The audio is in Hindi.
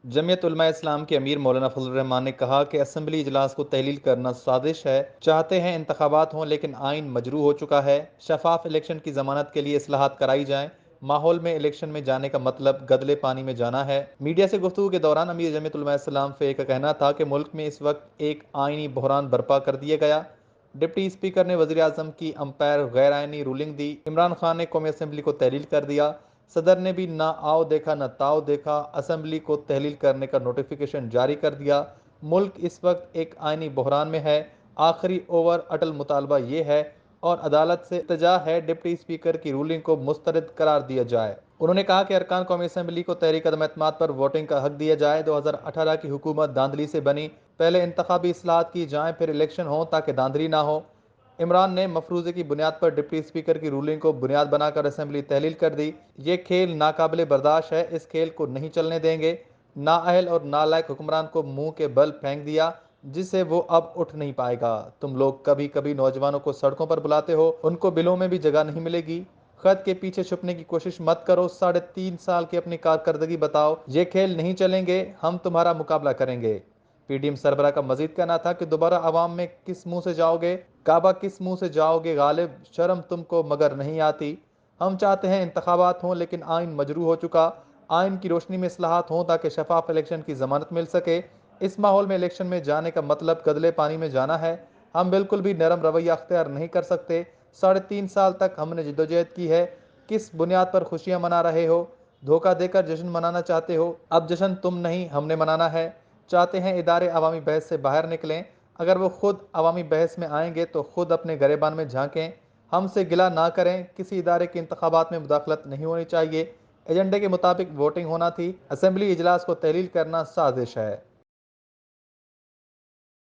जमीयत उलमा इस्लाम के अमीर मौलाना फजल रहमान ने कहा कि असम्बली इजलास को तहलील करना साजिश है। चाहते हैं इंतखाबात हों लेकिन आइन मजरू हो चुका है। शफाफ इलेक्शन की जमानत के लिए इस्लाहात कराई जाएं। माहौल में इलेक्शन में जाने का मतलब गदले पानी में जाना है। मीडिया से गुफ्तगू के दौरान अमीर जमीयत उलमा इस्लाम फे का कहना था कि मुल्क में इस वक्त एक आइनी बहरान बर्पा कर दिया गया। डिप्टी स्पीकर ने वजीर आजम की अंपायर गैर आइनी रूलिंग दी। इमरान खान ने कौमी असम्बली को तहलील कर दिया। सदर ने भी ना आओ देखा न ताओ देखा, असम्बली को तहलील करने का नोटिफिकेशन जारी कर दिया। मुल्क इस वक्त एक आइनी बहरान में है। आखिरी ओवर अटल मुतालबा ये है और अदालत से इल्तजा है डिप्टी स्पीकर की रूलिंग को मुस्तरद करार दिया जाए। उन्होंने कहा कि अरकान कौमी असम्बली को तहरीक अदम एतमाद पर वोटिंग का हक दिया जाए। 2018 की हुकूमत धांधली से बनी। पहले इंतखाबी इस्लाहात की जाएं फिर इलेक्शन हो ताकि धांधली ना हो। इमरान ने मफरूज़े की बुनियाद पर डिप्टी स्पीकर की रूलिंग को बुनियाद बनाकर असम्बली तहलील कर दी। ये खेल नाकाबिले बर्दाश्त है, इस खेल को नहीं चलने देंगे। नाअहल और नालायक हुक्मरान को मुंह के बल फेंक दिया जिससे वो अब उठ नहीं पाएगा। तुम लोग कभी कभी नौजवानों को सड़कों पर बुलाते हो, उनको बिलों में भी जगह नहीं मिलेगी। खत के पीछे छुपने की कोशिश मत करो। 3.5 साल की अपनी कारकर्दगी बताओ। ये खेल नहीं चलेंगे, हम तुम्हारा मुकाबला करेंगे। पीडीएम सरबरा का मजीद कहना था कि दोबारा अवाम में किस मुंह से जाओगे, काबा किस मुंह से जाओगे गालिब, शर्म तुमको मगर नहीं आती। हम चाहते हैं इंतखाबात हों लेकिन आइन मजरू हो चुका। आइन की रोशनी में इस्लाहात हों ताकि शफाफ इलेक्शन की जमानत मिल सके। इस माहौल में इलेक्शन में जाने का मतलब गदले पानी में जाना है। हम बिल्कुल भी नरम रवैया अख्तियार नहीं कर सकते। 3.5 साल तक हमने जिदोजहद की है। किस बुनियाद पर खुशियां मना रहे हो? धोखा देकर जश्न मनाना चाहते हो। अब जश्न तुम नहीं हमने मनाना है। चाहते हैं इदारे अवामी बहस से बाहर निकलें। अगर वो खुद अवामी बहस में आएंगे तो खुद अपने गरेबान में झांकें। हमसे गिला ना करें। किसी इदारे के इंतखाबात में मुदाखलत नहीं होनी चाहिए। एजेंडे के मुताबिक वोटिंग होना थी। असम्बली इजलास को तहलील करना साजिश है।